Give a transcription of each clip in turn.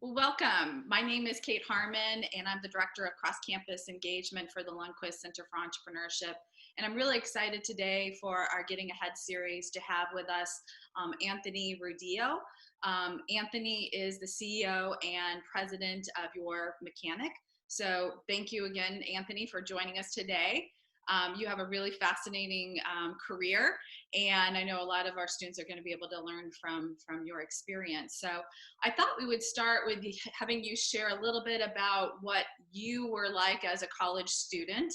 Well, welcome. My name is Kate Harmon, and I'm the Director of Cross-Campus Engagement for the Lundquist Center for Entrepreneurship. And I'm really excited today for our Getting Ahead series to have with us Anthony Rodio. Anthony is the CEO and President of Your Mechanic. So thank you again, Anthony, for joining us today. You have a really fascinating career, and I know a lot of our students are going to be able to learn from your experience. So I thought we would start with having you share a little bit about what you were like as a college student.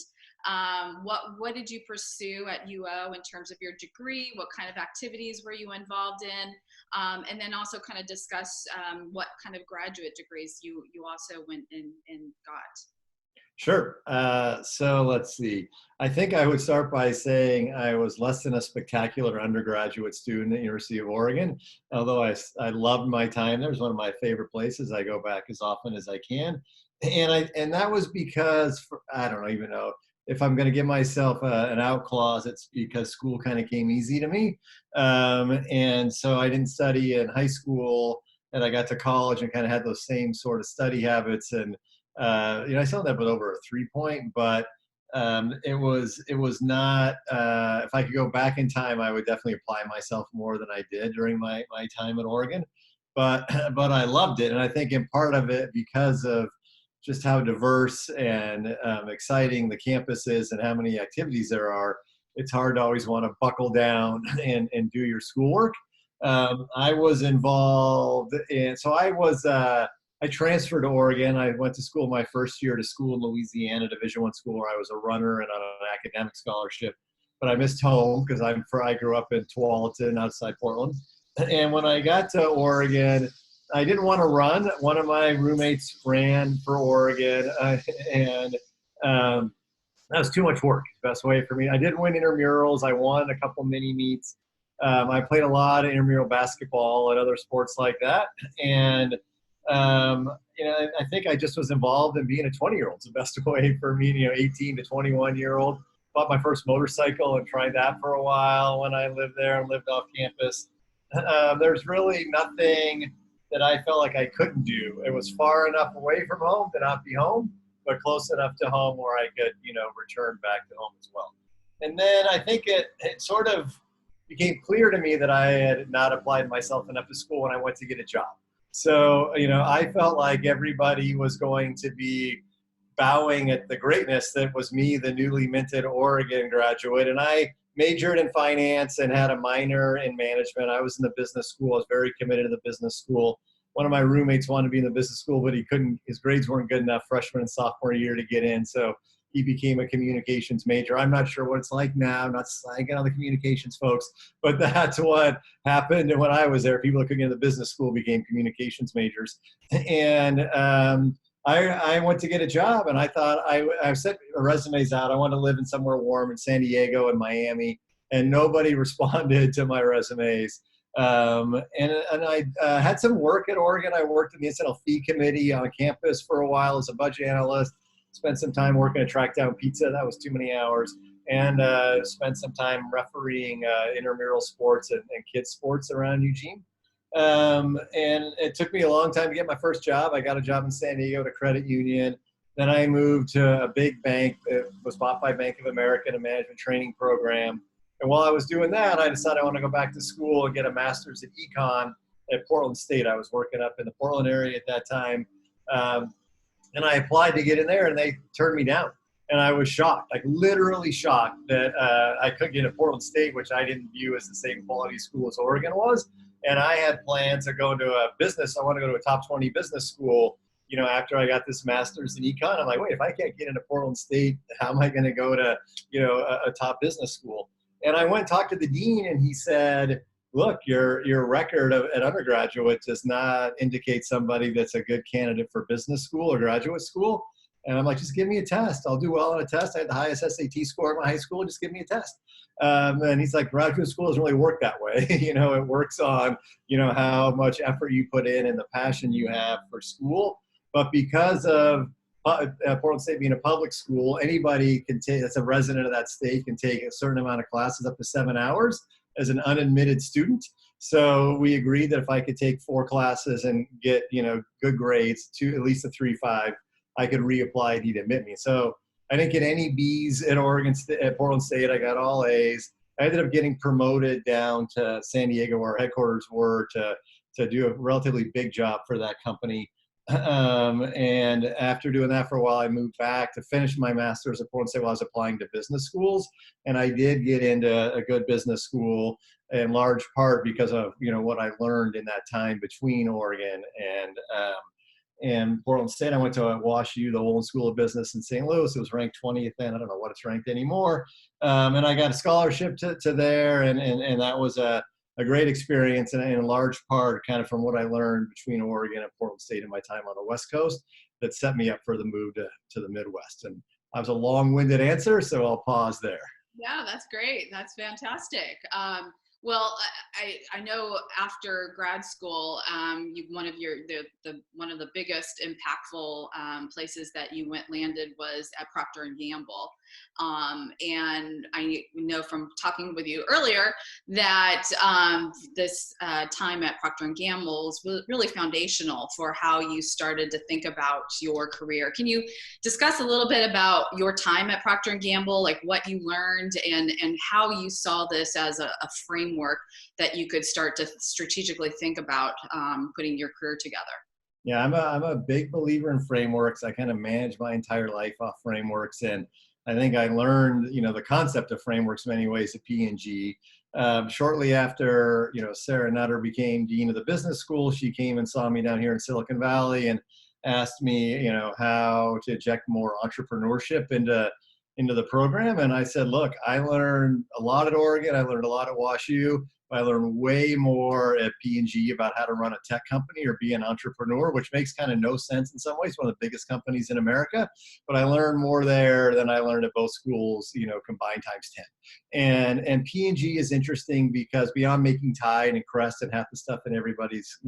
What did you pursue at UO in terms of your degree? What kind of activities were you involved in? And then also kind of discuss what kind of graduate degrees you also went and got. Sure. So let's see. I think I would start by saying I was less than a spectacular undergraduate student at University of Oregon, although I loved my time there. It was one of my favorite places. I go back as often as I can. And that was because, I don't even know if I'm going to give myself an out clause, it's because school kind of came easy to me. And so I didn't study in high school, and I got to college and kind of had those same sort of study habits. And I still ended up with over a 3-point, but it was not. If I could go back in time, I would definitely apply myself more than I did during my time at Oregon. But but I loved it, and I think in part of it because of just how diverse and exciting the campus is and how many activities there are. It's hard to always want to buckle down and do your schoolwork. I was involved in, so I transferred to Oregon. I went to school my first year to school in Louisiana, Division I school, where I was a runner and on an academic scholarship. But I missed home because I grew up in Tualatin outside Portland. And when I got to Oregon, I didn't want to run. One of my roommates ran for Oregon, and that was too much work. Best way for me. I did win intramurals. I won a couple mini meets. I played a lot of intramural basketball and other sports like that. And I think I just was involved in being a 20-year-old. It's the best way for me, 18 to 21-year-old. Bought my first motorcycle and tried that for a while when I lived there and lived off campus. There's really nothing that I felt like I couldn't do. It was far enough away from home to not be home, but close enough to home where I could, return back to home as well. And then I think it sort of became clear to me that I had not applied myself enough to school when I went to get a job. So, I felt like everybody was going to be bowing at the greatness that was me, the newly minted Oregon graduate. And I majored in finance and had a minor in management. I was in the business school. I was very committed to the business school. One of my roommates wanted to be in the business school, but he couldn't, his grades weren't good enough freshman and sophomore year to get in. So he became a communications major. I'm not sure what it's like now. I'm not slagging on the communications folks, but that's what happened. And when I was there, people that couldn't get into the business school became communications majors. And I went to get a job, and I thought I sent resumes out. I wanted to live in somewhere warm in San Diego and Miami, and nobody responded to my resumes. And I had some work at Oregon. I worked in the incidental fee committee on campus for a while as a budget analyst. Spent some time working at Track Down Pizza. That was too many hours. And spent some time refereeing intramural sports and kids sports around Eugene. And it took me a long time to get my first job. I got a job in San Diego at a credit union. Then I moved to a big bank that was bought by Bank of America in a management training program. And while I was doing that, I decided I want to go back to school and get a master's in econ at Portland State. I was working up in the Portland area at that time. And I applied to get in there, and they turned me down. And I was shocked, like literally shocked that I couldn't get at Portland State, which I didn't view as the same quality school as Oregon was. And I had plans to go into a business. I want to go to a top 20 business school, after I got this master's in econ. I'm like, wait, if I can't get into Portland State, how am I going to go to, a top business school? And I went and talked to the dean, and he said, look, your record at undergraduate does not indicate somebody that's a good candidate for business school or graduate school. And I'm like, just give me a test. I'll do well on a test. I had the highest SAT score in my high school. Just give me a test. And he's like, graduate school doesn't really work that way. It works on, how much effort you put in and the passion you have for school. But because of Portland State being a public school, anybody can take, that's a resident of that state, can take a certain amount of classes, up to 7 hours, as an unadmitted student. So we agreed that if I could take 4 classes and get, good grades, at least a 3.5, I could reapply and he'd admit me. So I didn't get any B's at at Portland State. I got all A's. I ended up getting promoted down to San Diego, where our headquarters were, to do a relatively big job for that company. And after doing that for a while, I moved back to finish my master's at Portland State while I was applying to business schools. And I did get into a good business school, in large part because of, what I learned in that time between Oregon and Portland State. I went to WashU, the Olin School of Business in St. Louis. It was ranked 20th then. I don't know what it's ranked anymore. And I got a scholarship to there, and that was a great experience, and in large part kind of from what I learned between Oregon and Portland State in my time on the West Coast that set me up for the move to the Midwest. And I was a long-winded answer, so I'll pause there. Yeah, that's great. That's fantastic. Well, I know after grad school, one of the biggest impactful places that you landed was at Procter and Gamble. And I know from talking with you earlier that this time at Procter and Gamble was really foundational for how you started to think about your career. Can you discuss a little bit about your time at Procter and Gamble, like what you learned and how you saw this as a framework that you could start to strategically think about putting your career together? Yeah, I'm a big believer in frameworks. I kind of manage my entire life off frameworks, and I think I learned, the concept of frameworks in many ways at P&G. Shortly after, Sarah Nutter became dean of the business school, she came and saw me down here in Silicon Valley and asked me, how to inject more entrepreneurship into the program. And I said, look, I learned a lot at Oregon. I learned a lot at WashU. I learned way more at P&G about how to run a tech company or be an entrepreneur, which makes kind of no sense in some ways, one of the biggest companies in America. But I learned more there than I learned at both schools, combined times 10. And P&G is interesting because beyond making Tide and Crest and half the stuff in everybody's,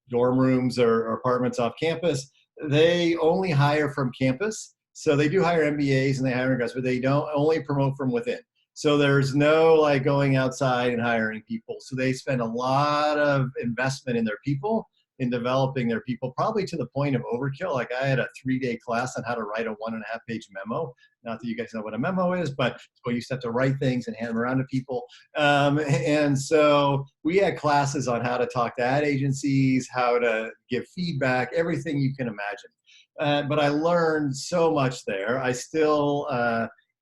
dorm rooms or apartments off campus, they only hire from campus. So they do hire MBAs and they hire guys, but they don't only promote from within. So there's no going outside and hiring people. So they spend a lot of investment in their people, in developing their people, probably to the point of overkill. Like I had a 3-day class on how to write a 1.5-page memo. Not that you guys know what a memo is, but you used to have to write things and hand them around to people. And so we had classes on how to talk to ad agencies, how to give feedback, everything you can imagine. But I learned so much there. I still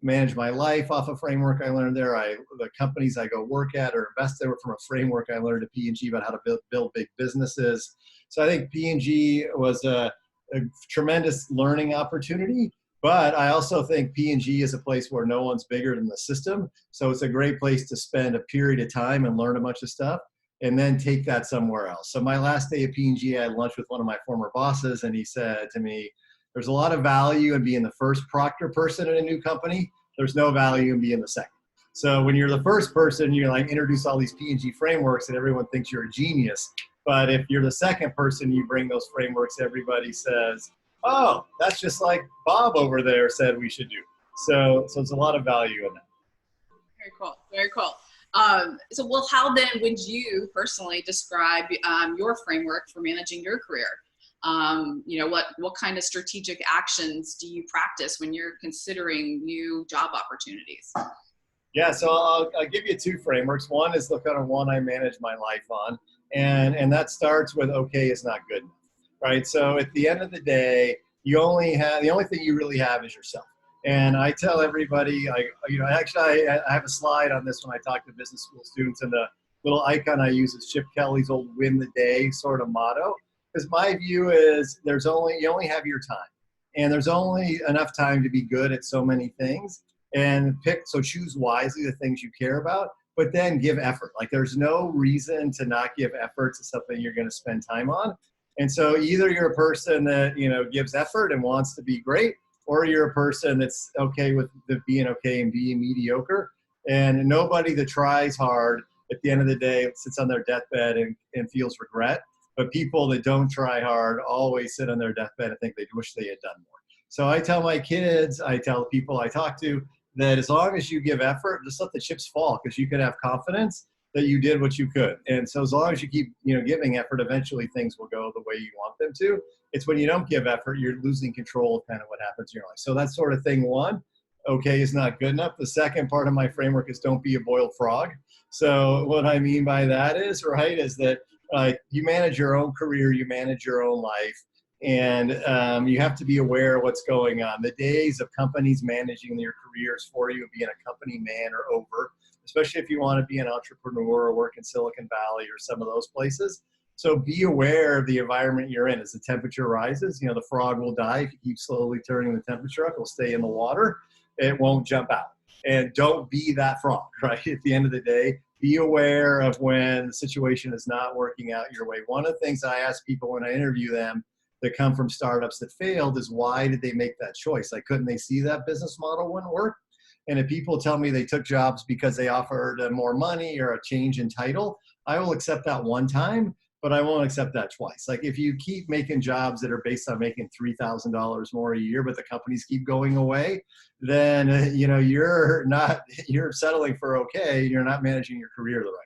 manage my life off a framework I learned there. The companies I go work at or invest in from a framework I learned at P&G about how to build big businesses. So I think P&G was a tremendous learning opportunity, but I also think P&G is a place where no one's bigger than the system. So it's a great place to spend a period of time and learn a bunch of stuff and then take that somewhere else. So my last day at P&G, I had lunch with one of my former bosses, and he said to me, there's a lot of value in being the first Procter person in a new company. There's no value in being the second. So when you're the first person, you introduce all these P&G frameworks and everyone thinks you're a genius. But if you're the second person, you bring those frameworks, everybody says, oh, that's just like Bob over there said we should do. So there's a lot of value in that. Very cool. Very cool. So how then would you personally describe your framework for managing your career? What kind of strategic actions do you practice when you're considering new job opportunities? Yeah, so I'll give you 2 frameworks. One is the kind of one I manage my life on, and that starts with okay is not good enough, right? So at the end of the day, the only thing you really have is yourself. And I tell everybody, I have a slide on this when I talk to business school students, and the little icon I use is Chip Kelly's old "win the day" sort of motto. Because my view is you only have your time, and there's only enough time to be good at so many things, and choose wisely the things you care about, but then give effort. Like there's no reason to not give effort to something you're going to spend time on. And so either you're a person that, gives effort and wants to be great, or you're a person that's okay with being okay and being mediocre. And nobody that tries hard at the end of the day sits on their deathbed and feels regret. But people that don't try hard always sit on their deathbed and think they wish they had done more. So I tell my kids, I tell people I talk to, that as long as you give effort, just let the chips fall, because you can have confidence that you did what you could. And so as long as you keep, giving effort, eventually things will go the way you want them to. It's when you don't give effort, you're losing control of kind of what happens in your life. So that's sort of thing one. Okay is not good enough. The second part of my framework is don't be a boiled frog. So what I mean by that is, right, is that you manage your own career, you manage your own life, and you have to be aware of what's going on. The days of companies managing your careers for you, being a company man, are over, especially if you want to be an entrepreneur or work in Silicon Valley or some of those places. So be aware of the environment you're in. As the temperature rises, the frog will die. If you keep slowly turning the temperature up, it'll stay in the water. It won't jump out. And don't be that frog, right? At the end of the day, be aware of when the situation is not working out your way. One of the things I ask people when I interview them that come from startups that failed is, why did they make that choice? Like, couldn't they see that business model wouldn't work? And if people tell me they took jobs because they offered more money or a change in title, I will accept that one time, but I won't accept that twice. Like, if you keep making jobs that are based on making $3,000 more a year, but the companies keep going away, then you're settling for okay. You're not managing your career the right way.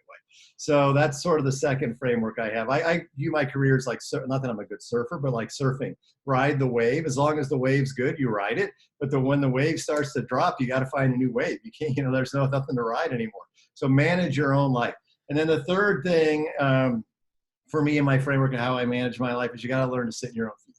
So that's sort of the second framework I have. I view my career as like, not that I'm a good surfer, but like surfing. Ride the wave. As long as the wave's good, you ride it. But when the wave starts to drop, you got to find a new wave. You can't, there's nothing to ride anymore. So manage your own life. And then the third thing for me in my framework of how I manage my life is you got to learn to sit in your own feelings.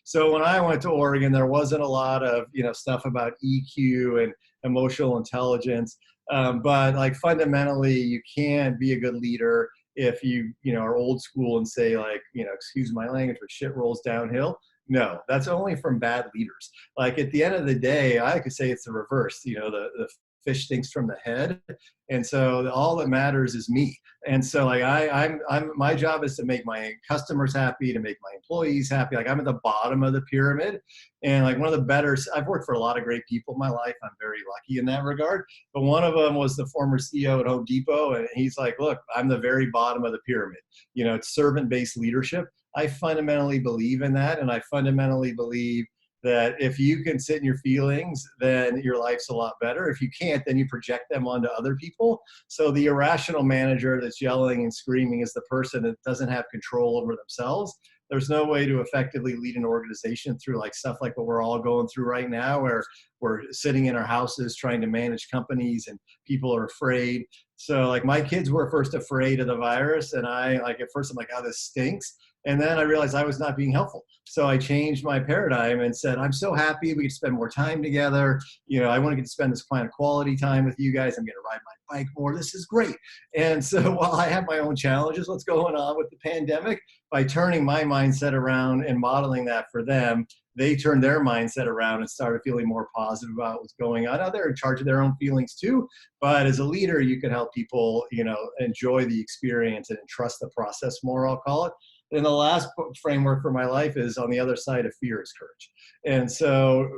So when I went to Oregon, there wasn't a lot of stuff about EQ and emotional intelligence. But like fundamentally, you can't be a good leader if you are old school and say like, excuse my language, but shit rolls downhill. No, that's only from bad leaders. Like at the end of the day, I could say it's the reverse. The fish stinks from the head, and so all that matters is me. And so like I'm my job is to make my customers happy, to make my employees happy. Like I'm at the bottom of the pyramid, and like one of the better. I've worked for a lot of great people in my life. I'm very lucky in that regard. But one of them was the former CEO at Home Depot, and he's like, "Look, I'm the very bottom of the pyramid. It's servant-based leadership." I fundamentally believe in that, and I fundamentally believe that if you can sit in your feelings, then your life's a lot better. If you can't, then you project them onto other people. So the irrational manager that's yelling and screaming is the person that doesn't have control over themselves. There's no way to effectively lead an organization through like stuff like what we're all going through right now, where we're sitting in our houses trying to manage companies and people are afraid. So like my kids were first afraid of the virus, and at first I'm like, oh, this stinks. And then I realized I was not being helpful. So I changed my paradigm and said, I'm so happy we could spend more time together. I want to get to spend this kind of quality time with you guys. I'm going to ride my bike more. This is great. And so while I have my own challenges, what's going on with the pandemic, by turning my mindset around and modeling that for them, they turned their mindset around and started feeling more positive about what's going on. Now they're in charge of their own feelings too, but as a leader, you can help people, enjoy the experience and trust the process more, I'll call it. And the last framework for my life is on the other side of fear is courage. And so,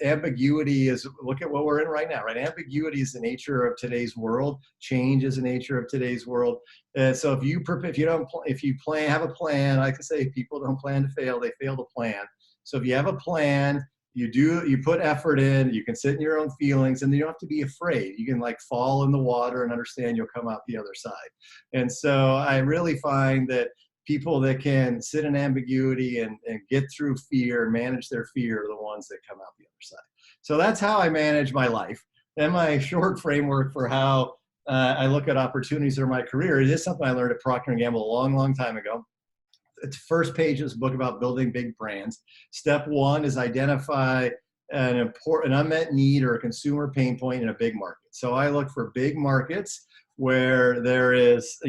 ambiguity is, look at what we're in right now, right? Ambiguity is the nature of today's world. Change is the nature of today's world. And so if you have a plan, I can say people don't plan to fail, they fail to plan. So if you have a plan, you put effort in, you can sit in your own feelings, and you don't have to be afraid. You can like fall in the water and understand you'll come out the other side. And so I really find that people that can sit in ambiguity and get through fear and manage their fear are the ones that come out the other side. So that's how I manage my life. Then my short framework for how I look at opportunities in my career, it is something I learned at Procter and Gamble a long, long time ago. It's first page of this book about building big brands. Step one is identify an unmet need or a consumer pain point in a big market. So I look for big markets where there is,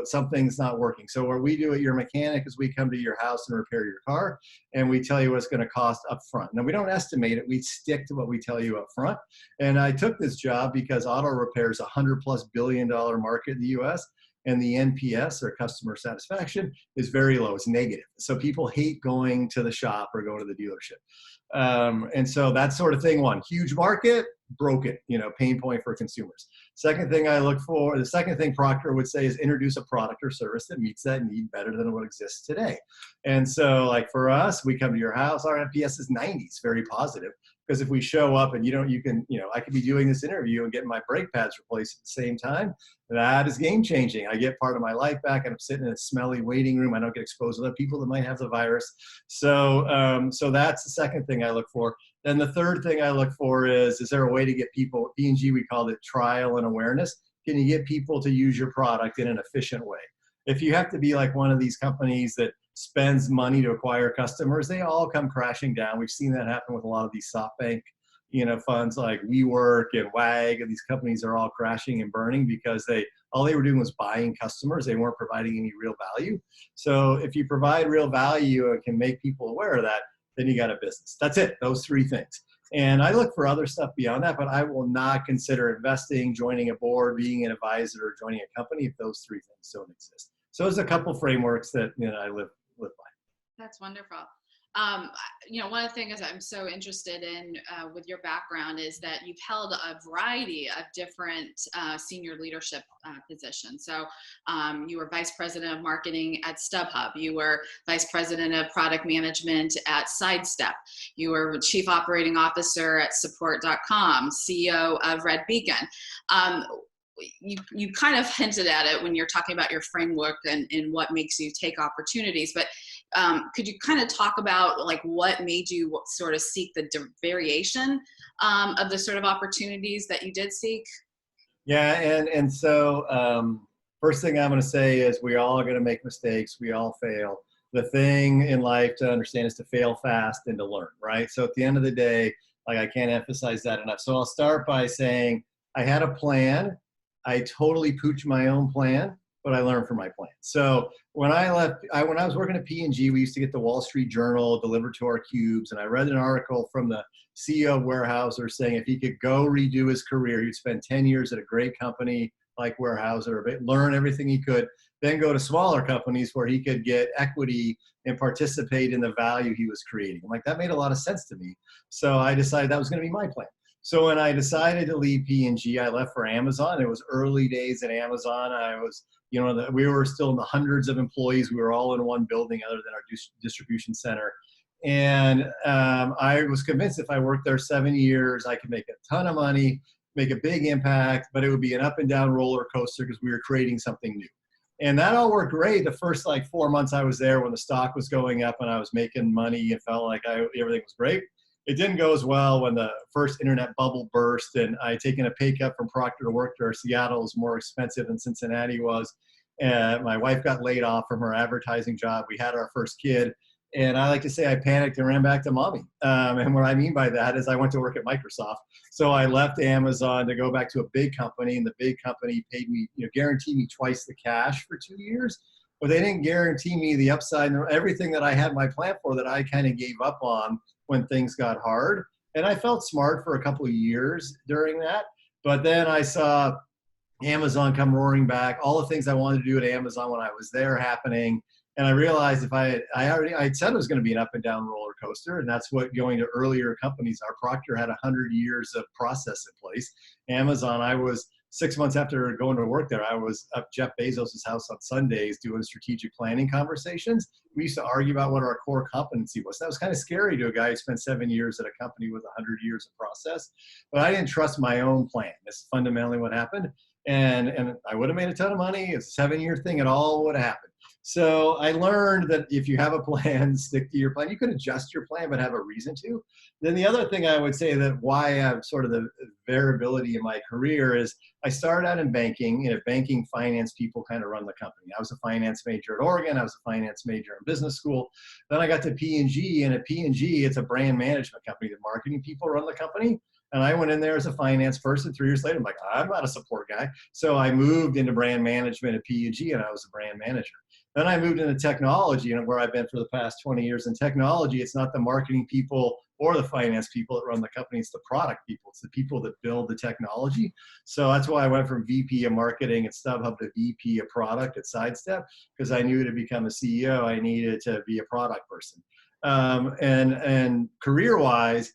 something's not working. So what we do at Your Mechanic is we come to your house and repair your car, and we tell you what it's going to cost up front. Now, we don't estimate it. We stick to what we tell you up front. And I took this job because auto repair is a $100+ billion market in the US, and the NPS, or customer satisfaction, is very low. It's negative. So people hate going to the shop or going to the dealership. And so that sort of thing, one, huge market, broken, pain point for consumers. Second thing I look for, the second thing Procter would say is introduce a product or service that meets that need better than what exists today. And so like for us, we come to your house, our NPS is 90, it's very positive, Because if we show up and I could be doing this interview and getting my brake pads replaced at the same time. That is game changing. I get part of my life back, and I'm sitting in a smelly waiting room. I don't get exposed to other people that might have the virus. So that's the second thing I look for. Then the third thing I look for is there a way to get people, P&G, we called it trial and awareness. Can you get people to use your product in an efficient way? If you have to be like one of these companies that spends money to acquire customers, they all come crashing down. We've seen that happen with a lot of these SoftBank, funds like WeWork and WAG, and these companies are all crashing and burning because all they were doing was buying customers. They weren't providing any real value. So if you provide real value and can make people aware of that, then you got a business. That's it, those three things. And I look for other stuff beyond that, but I will not consider investing, joining a board, being an advisor, or joining a company if those three things don't exist. So there's a couple frameworks that I live by. That's wonderful. One of the things I'm so interested in with your background is that you've held a variety of different senior leadership positions. So you were vice president of marketing at StubHub. You were vice president of product management at Sidestep. You were chief operating officer at support.com, CEO of Redbeacon. You kind of hinted at it when you're talking about your framework and what makes you take opportunities, but could you kind of talk about like what made you sort of seek the variation of the sort of opportunities that you did seek? Yeah, and so first thing I'm going to say is we all are going to make mistakes. We all fail. The thing in life to understand is to fail fast and to learn, right? So at the end of the day, like I can't emphasize that enough. So I'll start by saying I had a plan. I totally pooched my own plan, but I learned from my plan. So when I was working at P&G, we used to get the Wall Street Journal delivered to our cubes. And I read an article from the CEO of Weyerhaeuser saying if he could go redo his career, he'd spend 10 years at a great company like Weyerhaeuser, learn everything he could, then go to smaller companies where he could get equity and participate in the value he was creating. I'm like, that made a lot of sense to me. So I decided that was going to be my plan. So when I decided to leave P&G, I left for Amazon. It was early days at Amazon. I was, we were still in the hundreds of employees. We were all in one building other than our distribution center. And I was convinced if I worked there 7 years, I could make a ton of money, make a big impact, but it would be an up and down roller coaster because we were creating something new. And that all worked great the first 4 months I was there when the stock was going up and I was making money and felt like everything was great. It didn't go as well when the first internet bubble burst and I had taken a pay cut from Procter to work there. Seattle was more expensive than Cincinnati was. And my wife got laid off from her advertising job. We had our first kid. And I like to say I panicked and ran back to mommy. And what I mean by that is I went to work at Microsoft. So I left Amazon to go back to a big company, and the big company paid me, guaranteed me twice the cash for 2 years. But they didn't guarantee me the upside and everything that I had my plan for that I kind of gave up on when things got hard. And I felt smart for a couple of years during that. But then I saw Amazon come roaring back, all the things I wanted to do at Amazon when I was there happening. And I realized if I had said it was going to be an up and down roller coaster, and that's what going to earlier companies are. Procter had 100 years of process in place. Amazon, I was 6 months after going to work there, I was up Jeff Bezos' house on Sundays doing strategic planning conversations. We used to argue about what our core competency was. That was kind of scary to a guy who spent 7 years at a company with 100 years of process. But I didn't trust my own plan. That's fundamentally what happened. And I would have made a ton of money. It's a 7-year thing. It all would have happened. So I learned that if you have a plan, stick to your plan. You can adjust your plan, but have a reason to. Then the other thing I would say that why I have sort of the variability in my career is I started out in banking. Banking finance people kind of run the company. I was a finance major at Oregon. I was a finance major in business school. Then I got to P&G, and at P&G, it's a brand management company. The marketing people run the company. And I went in there as a finance person. 3 years later, I'm like, I'm not a support guy. So I moved into brand management at P&G, and I was a brand manager. Then I moved into technology, and where I've been for the past 20 years in technology. It's not the marketing people or the finance people that run the company. It's the product people. It's the people that build the technology. So that's why I went from VP of marketing at StubHub to VP of product at Sidestep, because I knew to become a CEO, I needed to be a product person. And career-wise,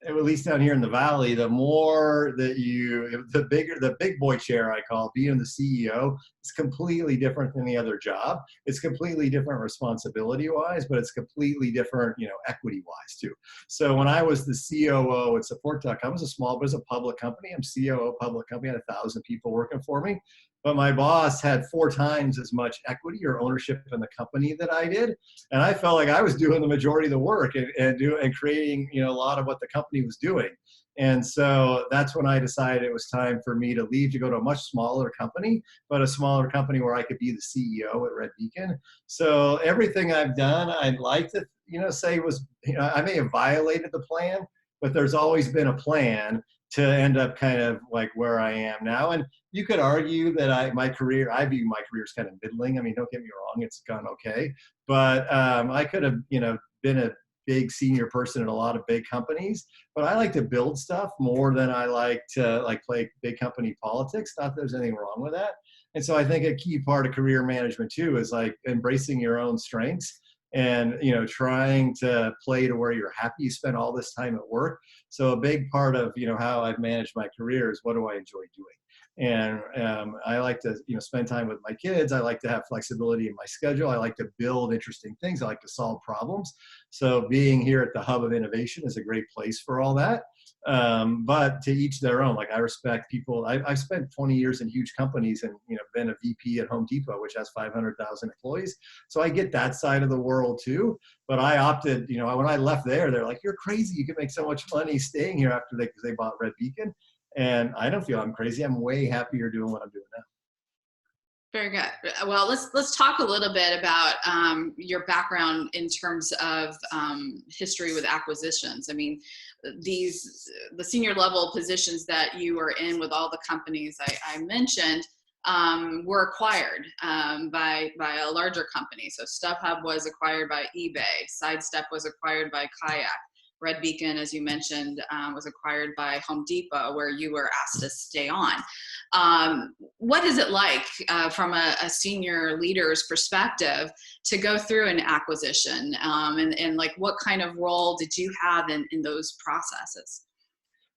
at least down here in the Valley, the more that the big boy chair I call it, being the CEO, is completely different than the other job. It's completely different responsibility wise, but it's completely different, equity wise too. So when I was the COO at Support.com, it was a small, but it was a public company. I'm COO public company, I had 1,000 people working for me. But my boss had 4 times as much equity or ownership in the company that I did. And I felt like I was doing the majority of the work and creating, a lot of what the company was doing. And so that's when I decided it was time for me to leave to go to a much smaller company, but a smaller company where I could be the CEO at Redbeacon. So everything I've done, I'd like to, say was, I may have violated the plan, but there's always been a plan to end up kind of like where I am now. And you could argue that I view my career as kind of middling. I mean, don't get me wrong, it's gone okay. But I could have, been a big senior person at a lot of big companies, but I like to build stuff more than I like to play big company politics. Not that there's anything wrong with that. And so I think a key part of career management too is like embracing your own strengths and trying to play to where you're happy. You spend all this time at work. So a big part of how I've managed my career is what do I enjoy doing. And I like to spend time with my kids. I like to have flexibility in my schedule. I like to build interesting things. I like to solve problems. So being here at the hub of innovation is a great place for all that. But to each their own. Like I respect people. I've spent 20 years in huge companies and been a VP at Home Depot, which has 500,000 employees. So I get that side of the world too. But I opted, when I left there, they're like, "You're crazy. You can make so much money staying here after because they bought Redbeacon." And I don't feel I'm crazy. I'm way happier doing what I'm doing now. Very good. Well, let's talk a little bit about your background in terms of history with acquisitions. I mean, the senior level positions that you were in with all the companies I mentioned were acquired by a larger company. So StubHub was acquired by eBay. Sidestep was acquired by Kayak. Redbeacon, as you mentioned, was acquired by Home Depot, where you were asked to stay on. What is it like from a senior leader's perspective to go through an acquisition? And like, what kind of role did you have in those processes?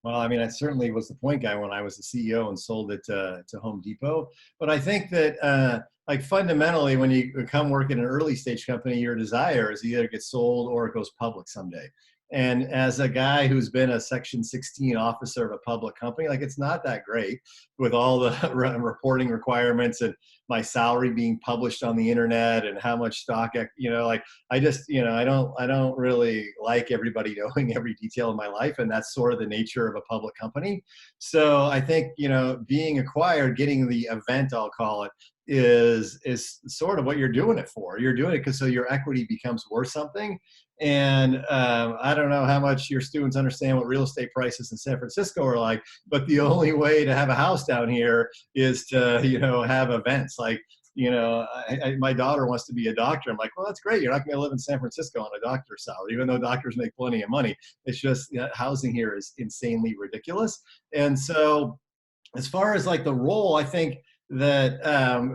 Well, I mean, I certainly was the point guy when I was the CEO and sold it to Home Depot. But I think that fundamentally, when you come work in an early stage company, your desire is either it gets sold or it goes public someday. And as a guy who's been a Section 16 officer of a public company, it's not that great with all the reporting requirements and my salary being published on the internet and how much stock, I just, I don't really like everybody knowing every detail of my life. And that's sort of the nature of a public company. So I think, being acquired, getting the event, I'll call it, is sort of what you're doing it for. You're doing it because so your equity becomes worth something. And I don't know how much your students understand what real estate prices in San Francisco are like, but the only way to have a house down here is to, have events. My daughter wants to be a doctor. I'm like, well, that's great. You're not going to live in San Francisco on a doctor's salary, even though doctors make plenty of money. It's just housing here is insanely ridiculous. And so as far as the role, I think that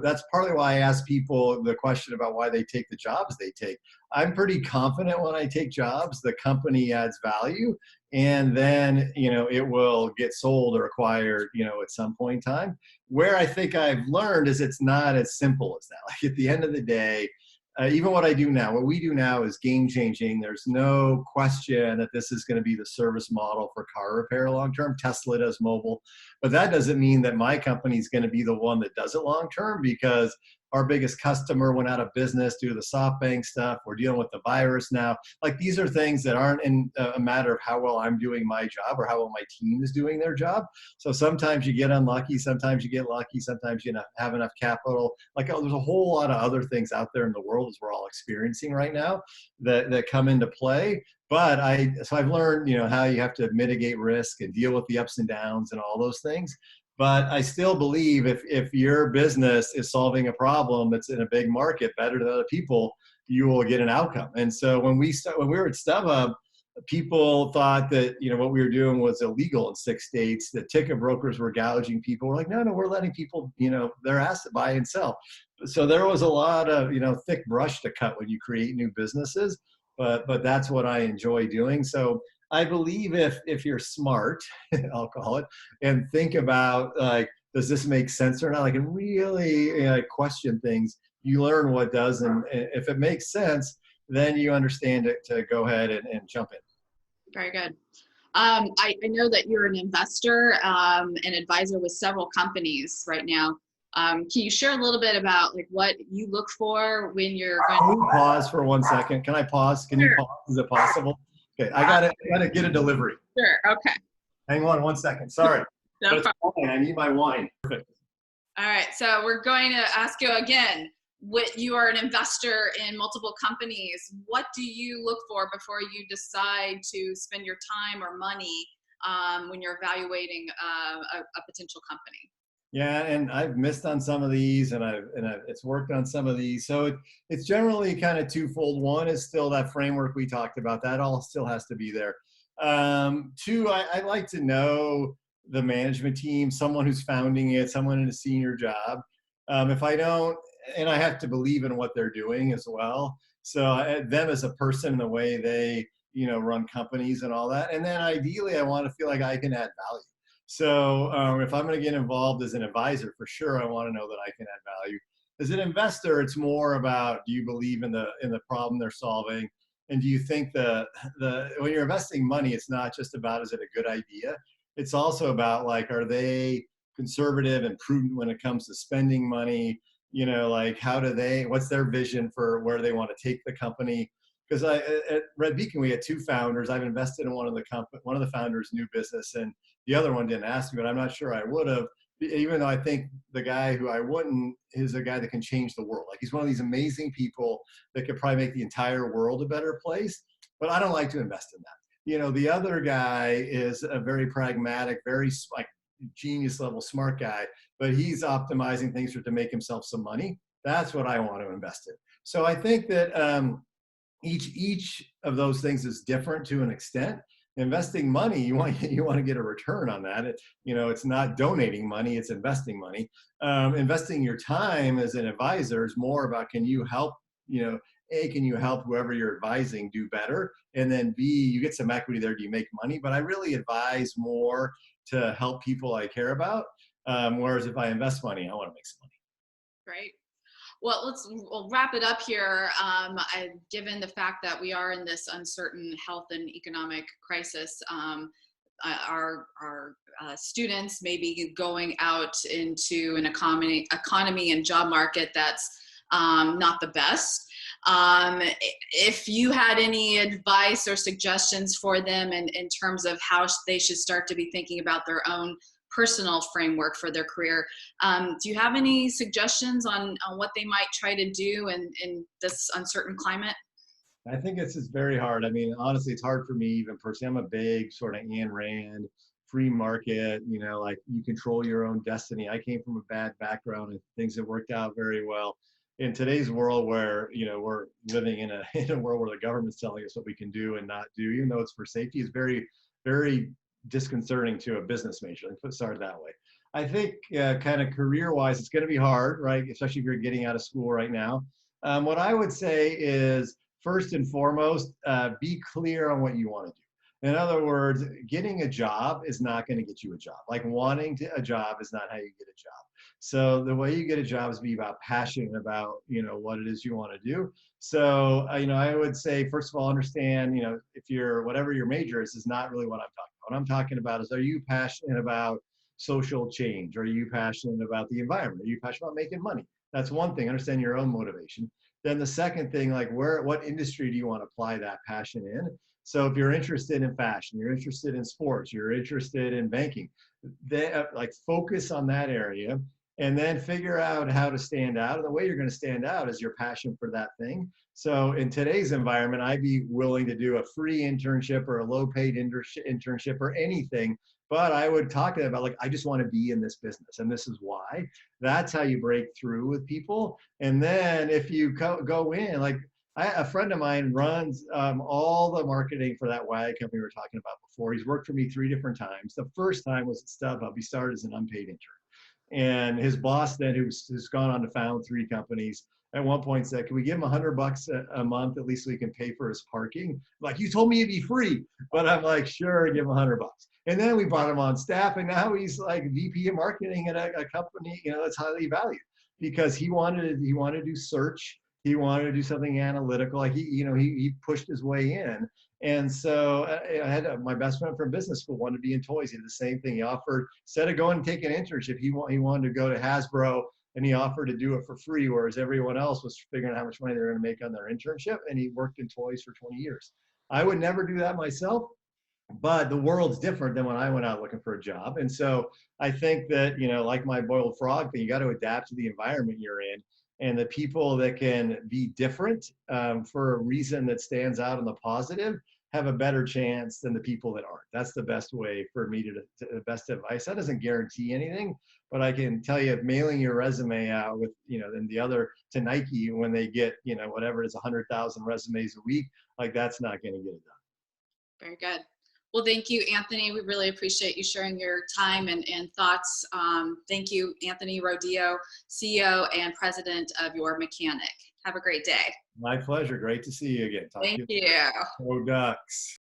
that's partly why I ask people the question about why they take the jobs they take. I'm pretty confident when I take jobs, the company adds value, and then it will get sold or acquired at some point in time. Where I think I've learned is it's not as simple as that. At the end of the day, even what we do now is game changing. There's no question that this is going to be the service model for car repair long term. Tesla does mobile, but that doesn't mean that my company is going to be the one that does it long term, because our biggest customer went out of business due to the SoftBank stuff. We're dealing with the virus now. These are things that aren't in a matter of how well I'm doing my job or how well my team is doing their job. So sometimes you get unlucky, sometimes you get lucky, sometimes you have enough capital. There's a whole lot of other things out there in the world, as we're all experiencing right now, that come into play. But I've learned, how you have to mitigate risk and deal with the ups and downs and all those things. But I still believe if your business is solving a problem that's in a big market better than other people, you will get an outcome. And so when we were at StubHub, people thought that what we were doing was illegal in 6 states. The ticket brokers were gouging people. We're like, no, we're letting people their asset buy and sell. So there was a lot of thick brush to cut when you create new businesses. But that's what I enjoy doing. So I believe if you're smart, I'll call it, and think about like, does this make sense or not? Like, and really, question things. You learn what does, and if it makes sense, then you understand it to go ahead and jump in. Very good. I know that you're an investor, and advisor with several companies right now. Can you share a little bit about like what you look for when you're going Can we pause for 1 second? Can I pause? Can you pause? Is it possible? Okay, I gotta get a delivery. Sure. Okay. Hang on 1 second. Sorry. No But it's problem. wine. I need my wine. Perfect. All right. So we're going to ask you again. What you are an investor in multiple companies. What do you look for before you decide to spend your time or money when you're evaluating a potential company? Yeah, and I've missed on some of these, and it's worked on some of these. So it's generally kind of twofold. One is still that framework we talked about. That all still has to be there. Two, I like to know the management team, someone who's founding it, someone in a senior job. If I don't, and I have to believe in what they're doing as well. So them as a person, the way they run companies and all that. And then ideally, I want to feel like I can add value. So if I'm going to get involved as an advisor, for sure, I want to know that I can add value. As an investor, it's more about, do you believe in the problem they're solving, and do you think when you're investing money, it's not just about, is it a good idea? It's also about, like, are they conservative and prudent when it comes to spending money? Like, what's their vision for where they want to take the company? Because at Redbeacon, we had two founders. I've invested in one of the founders' new business, and the other one didn't ask me, but I'm not sure I would have, even though I think the guy who I wouldn't is a guy that can change the world. Like, he's one of these amazing people that could probably make the entire world a better place, but I don't like to invest in that. The other guy is a very pragmatic, very like genius level smart guy, but he's optimizing things to make himself some money. That's what I want to invest in. So I think that each of those things is different to an extent. Investing money, you want to get a return on that. It's not donating money; it's investing money. Investing your time as an advisor is more about, can you help? Can you help whoever you're advising do better? And then B, you get some equity there. Do you make money? But I really advise more to help people I care about. Whereas if I invest money, I want to make some money. Great. Well, we'll wrap it up here. Given the fact that we are in this uncertain health and economic crisis, our students may be going out into an economy and job market that's not the best. If you had any advice or suggestions for them in terms of how they should start to be thinking about their own personal framework for their career, do you have any suggestions on what they might try to do in this uncertain climate? I think it's very hard. I mean, honestly, it's hard for me even personally. I'm a big sort of Ayn Rand, free market, like, you control your own destiny. I came from a bad background and things have worked out very well. In today's world where, we're living in a world where the government's telling us what we can do and not do, even though it's for safety, is very, very disconcerting to a business major. Let's start that way. I think kind of career-wise, it's going to be hard, right? Especially if you're getting out of school right now. What I would say is, first and foremost, be clear on what you want to do. In other words, getting a job is not going to get you a job. Like, wanting a job is not how you get a job. So the way you get a job is be about passionate about, what it is you want to do. So, I would say, first of all, understand, if whatever your major is not really what I'm talking about. What I'm talking about is, are you passionate about social change? Are you passionate about the environment? Are you passionate about making money? That's one thing. Understand your own motivation. Then the second thing, like, what industry do you want to apply that passion in? So if you're interested in fashion, you're interested in sports, you're interested in banking, like, focus on that area, and then figure out how to stand out. And the way you're going to stand out is your passion for that thing. So in today's environment, I'd be willing to do a free internship or a low-paid internship or anything. But I would talk to them about, like, I just want to be in this business, and this is why. That's how you break through with people. And then if you go in, like, a friend of mine runs all the marketing for that WAG company we were talking about before. He's worked for me 3 different times. The first time was at StubHub. He started as an unpaid intern. And his boss then, who's gone on to found 3 companies, at one point said, "Can we give him $100 a month at least so he can pay for his parking?" Like, you told me it'd be free, but I'm like, sure, give him $100. And then we brought him on staff, and now he's like VP of marketing at a company, that's highly valued because he wanted to do search. He wanted to do something analytical. Like he pushed his way in. And so I had my best friend from business school wanted to be in toys. He did the same thing. He offered, instead of going and taking an internship, he wanted to go to Hasbro, and he offered to do it for free, whereas everyone else was figuring out how much money they were going to make on their internship. And he worked in toys for 20 years. I would never do that myself, but the world's different than when I went out looking for a job. And so I think that, like my boiled frog thing, you got to adapt to the environment you're in. And the people that can be different for a reason that stands out in the positive have a better chance than the people that aren't. That's the best way for me to the best advice. That doesn't guarantee anything, but I can tell you, mailing your resume out with, then the other to Nike when they get, whatever it is, 100,000 resumes a week, like that's not going to get it done. Very good. Well, thank you, Anthony. We really appreciate you sharing your time and thoughts. Thank you, Anthony Rodio, CEO and President of Your Mechanic. Have a great day. My pleasure. Great to see you again. Thank you. Go Ducks.